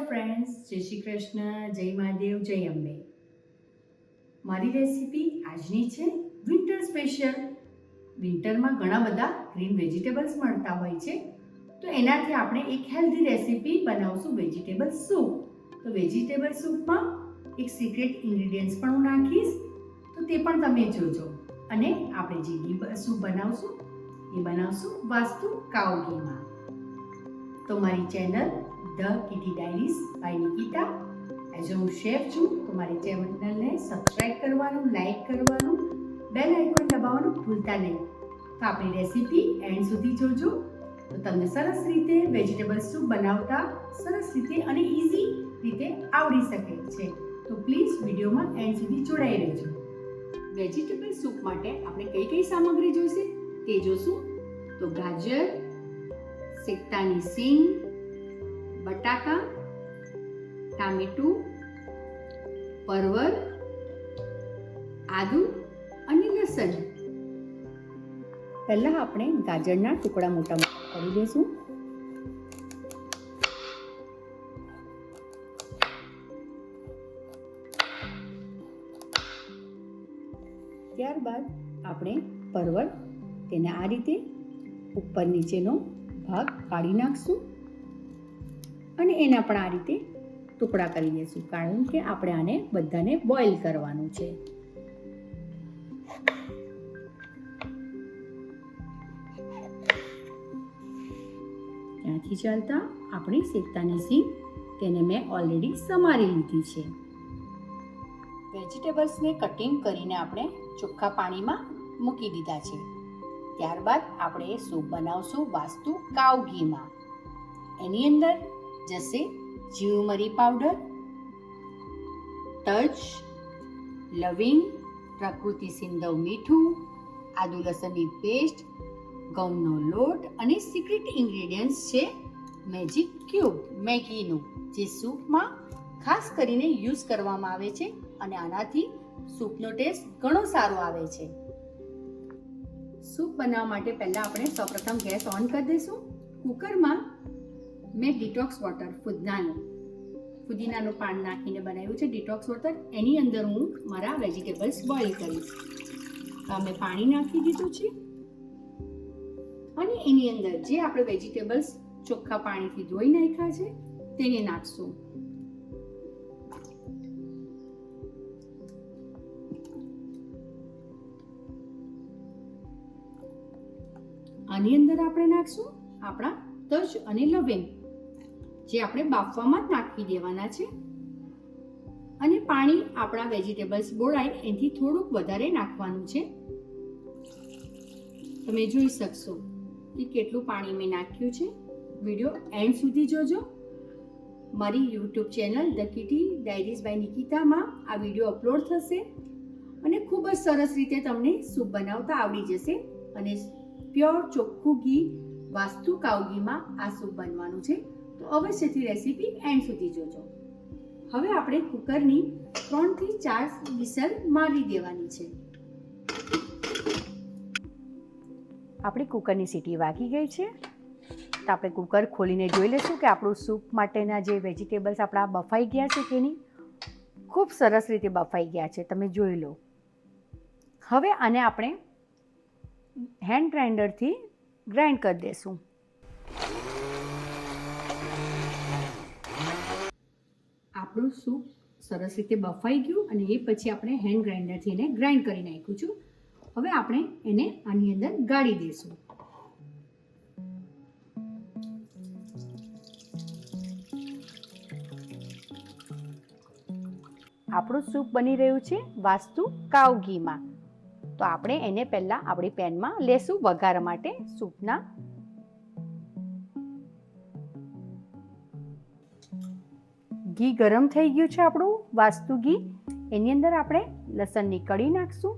Friends, જય શ્રી કૃષ્ણ, જય મહાદેવ, જય અંબે. મારી રેસીપી આજની છે વિન્ટર સ્પેશિયલ. વિન્ટરમાં ઘણા બધા ગ્રીન વેજીટેબલ્સ મળતા હોય છે, તો એનાથી આપણે એક હેલ્ધી રેસીપી બનાવશું, વેજીટેબલ સૂપ. તો વેજીટેબલ સૂપમાં એક સિક્રેટ ઇન્ગ્રેડિયન્ટ્સ પણ હું નાખીશ, તો તે પણ તમે જોજો. અને આપણે જે ઘી સૂપ બનાવશું એ બનાવશું વાસ્તુ કાવ ઘીમાં. તો મારી channel the kitty diaries by Nikita, as હું શેફ છું, તો મારી ચેનલને સબસ્ક્રાઇબ કરવાનું, લાઈક કરવાનું, બેલ આઇકોન દબાવવાનું ભૂલતા નહીં. તો આપણી રેસીપી એન્ડ સુધી જોજો, તો તમને સરસ રીતે વેજીટેબલ સૂપ બનાવતા સરસ રીતે અને ઇઝી રીતે આવડી શકે છે. તો પ્લીઝ વિડીયોમાં એન્ડ સુધી જોડાઈ રહેજો. વેજીટેબલ સૂપ માટે આપણે કઈ કઈ સામગ્રી જોઈશે તે જોશું. તો ગાજર, શેકતાની સિંગ, બટાકા, ટામેટું, પરવર, આદુ અને લસણ. પહેલા આપણે ગાજરના ટુકડા મોટા મોટા કરી દઈશું. ત્યારબાદ આપણે પરવળ, તેને આ રીતે ઉપર નીચેનો ભાગ કાઢી નાખશું અને એના પણ આ રીતે ટુકડા કરી દઈશું, કારણ કે આપણે આને બધાને બોઇલ કરવાનું છે. ત્યાંથી ચાલતા આપણે શેકતાની સિંગ, તેને મેં ઓલરેડી સમારી લીધી છે. વેજીટેબલ્સને કટિંગ કરીને આપણે ચોખ્ખા પાણીમાં મૂકી દીધા છે. ત્યારબાદ આપણે સૂપ બનાવશું વાસ્તુ કાવ ઘીમાં. એની અંદર જશે જીરું મરી પાવડર, તજ, લવિંગ, પ્રકૃતિ સિંધવ મીઠું, આદુ લસણની પેસ્ટ, ઘઉંનો લોટ અને સિક્રેટ ઇન્ગ્રેડિયન્ટ્સ છે મેજિક ક્યુબ, મેગીનું, જે સૂપમાં ખાસ કરીને યુઝ કરવામાં આવે છે અને આનાથી સૂપનો ટેસ્ટ ઘણો સારો આવે છે. સૂપ બનાવવા માટે પહેલાં આપણે સૌપ્રથમ ગેસ ઓન કરી દઈશું. કુકરમાં મેં ડિટોક્સ વોટર ફુદીનાનું પાન નાખીને બનાવ્યું છે ડિટોક્સ વોટર. એની અંદર હું મારા વેજીટેબલ્સ બોઇલ કરીશ. મેં પાણી નાખી દીધું છે અને એની અંદર જે આપણે વેજીટેબલ્સ ચોખ્ખા પાણીથી ધોઈ નાખ્યા છે તેને નાખશું. આની અંદર આપણે નાખશું આપણા તજ અને લવિંગ, જે આપણે બાફવામાં જ નાખી દેવાના છે. અને પાણી આપણા વેજીટેબલ્સ બોળાય એનાથી થોડુંક વધારે નાખવાનું છે. તમે જોઈ શકશો કે કેટલું પાણી મેં નાખ્યું છે. વિડીયો એન્ડ સુધી જોજો. મારી YouTube channel the kitty diaries by નિકિતામાં આ વિડીયો અપલોડ થશે અને ખૂબ જ સરસ રીતે તમને સૂપ બનાવતા આવડી જશે. અને પ્યોર ચોખ્ખું ઘી વાસ્તુ કાવ ઘીમાં આ સૂપ બનવાનું છે, તો અવશ્યથી રેસીપી એન્ડ સુધી જોજો. હવે આપણે કુકરની 3 થી 4 વિસલ મારી દેવાની છે. આપણી કુકરની સીટી વાગી ગઈ છે, તો આપણે કુકર ખોલીને જોઈ લઈશું કે આપણું સૂપ માટેના જે વેજીટેબલ્સ આપણા બફાઈ ગયા છે તેની ખૂબ સરસ રીતે બફાઈ ગયા છે, તમે જોઈ લો. હવે આને આપણે હેન્ડ ગ્રાઇન્ડરથી ગ્રાઇન્ડ કરી દઈશું. આપણું સૂપ સરસ રીતે બફાઈ ગયું અને એ પછી આપણે હેન્ડ ગ્રાઇન્ડરથી એને ગ્રાઇન્ડ કરી નાખ્યું છું. હવે આપણે એને આની અંદર ગાળી દઈશું. આપણું સૂપ બની રહ્યું છે વાસ્તુ કાવ ઘીમાં. તો આપણે એને પહેલાં આપણી પેનમાં લેશું વઘાર માટે સૂપના. ઘી ગરમ થઈ ગયું છે આપણું વાસ્તુ ઘી. એની અંદર આપણે લસણની કળી નાખશું.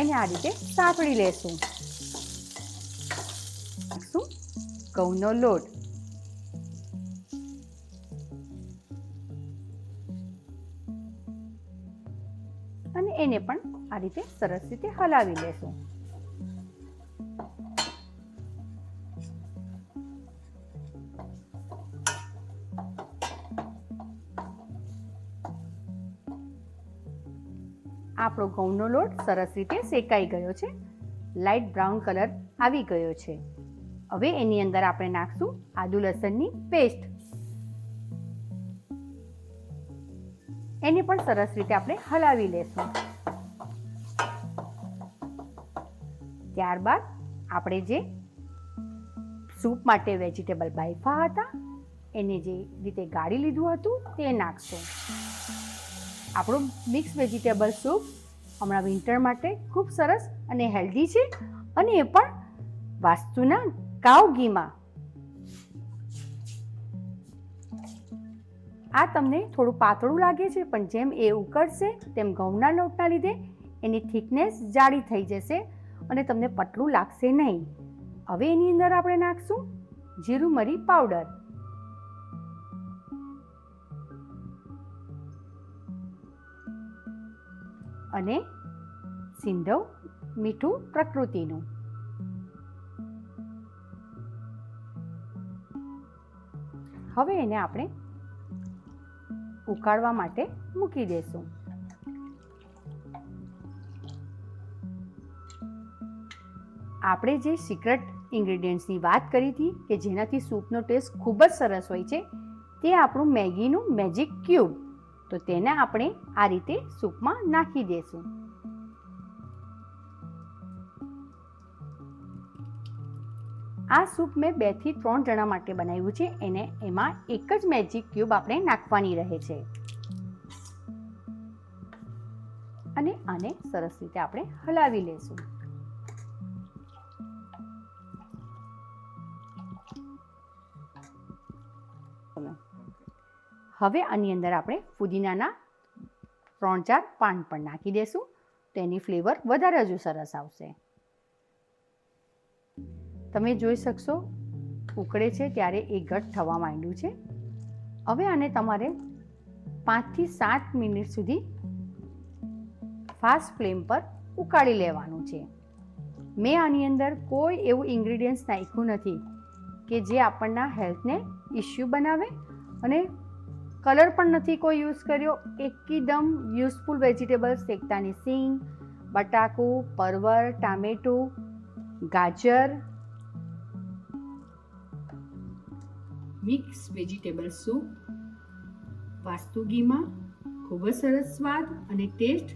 એને આ રીતે સાંતળી લેશું. નાખશું ઘઉંનો લોટ, અને એને પણ આ રીતે સરસ રીતે હલાવી લેશું. આપણો ઘઉંનો લોટ સરસ રીતે શેકાઈ ગયો છે, લાઇટ બ્રાઉન કલર આવી ગયો છે. હવે એની અંદર આપણે નાખશું આદુ લસણની પેસ્ટ. એને પણ સરસ રીતે આપણે હલાવી લેશું. ત્યારબાદ આપણે જે સૂપ માટે વેજીટેબલ બાયફા હતા એને જે રીતે ગાળી લીધું હતું તે નાખશું. આપણું મિક્સ વેજીટેબલ સૂપ હમણાં વિન્ટર માટે ખૂબ સરસ અને હેલ્ધી છે, અને એ પણ વાસ્તુના કાવ ઘીમાં. આ તમને થોડું પાતળું લાગે છે, પણ જેમ એ ઉકળશે તેમ ઘઉંના લોટના લીધે એની થિકનેસ જાડી થઈ જશે અને તમને પતલું લાગશે નહીં. હવે એની અંદર આપણે નાખશું જીરું મરી પાવડર. અને સિંધવ મીઠું પ્રકૃતિનું. હવે એને આપણે ઉકાળવા માટે મૂકી દેશું. આપણે જે સિક્રેટ ઇન્ગ્રેડિયન્ટ્સની વાત કરી હતી કે જેનાથી સૂપનો ટેસ્ટ ખૂબ જ સરસ હોય છે, તે આપણું મેગીનું મેજિક ક્યુબ. તો તેને આપણે આ રીતે સૂપમાં નાખી દેશું. આ સૂપ મેં 2 થી 3 જણા માટે બનાવ્યું છે. એમાં એક જ મેજિક ક્યુબ આપણે નાખવાની રહે છે. અને આને સરસ રીતે આપણે હલાવી લેશું. હવે આની અંદર આપણે ફુદીનાના 3-4 પાન પણ નાખી દેશું, તો એની ફ્લેવર વધારે જ સરસ આવશે. તમે જોઈ શકશો ઉકળે છે ત્યારે એ ઘટ થવા માંડ્યું છે. હવે આને તમારે 5 થી 7 મિનિટ સુધી ફાસ્ટ ફ્લેમ પર ઉકાળી લેવાનું છે. મેં આની અંદર કોઈ એવું ઇન્ગ્રેડિયન્ટ્સ નાખ્યું નથી કે જે આપણના હેલ્થને ઇશ્યુ બનાવે, અને કલર પણ નથી કોઈ યુઝ કર્યો. એકદમ યુઝફુલ વેજીટેબલ્સ, શેકતાની સિંગ, બટાકું, પરવર, ટામેટું, ગાજર, મિક્સ વેજીટેબલ સૂપ વાસ્તુ ઘીમાં. ખૂબ જ સરસ સ્વાદ અને ટેસ્ટ,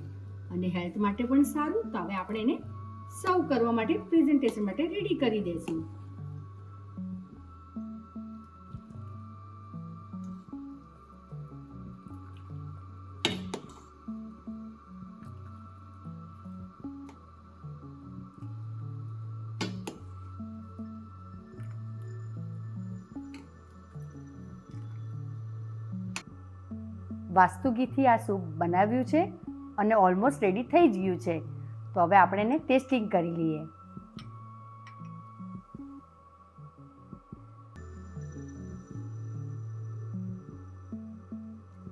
અને હેલ્થ માટે પણ સારું. તો હવે આપણે એને સર્વ કરવા માટે, પ્રેઝન્ટેશન માટે રેડી કરી દઈશું. વાસ્તુ ઘીથી આ સૂપ બનાવ્યું છે અને ઓલમોસ્ટ રેડી થઈ જ ગયું છે. તો હવે આપણે એને ટેસ્ટિંગ કરી લઈએ.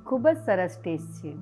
ખૂબ જ સરસ ટેસ્ટ છે.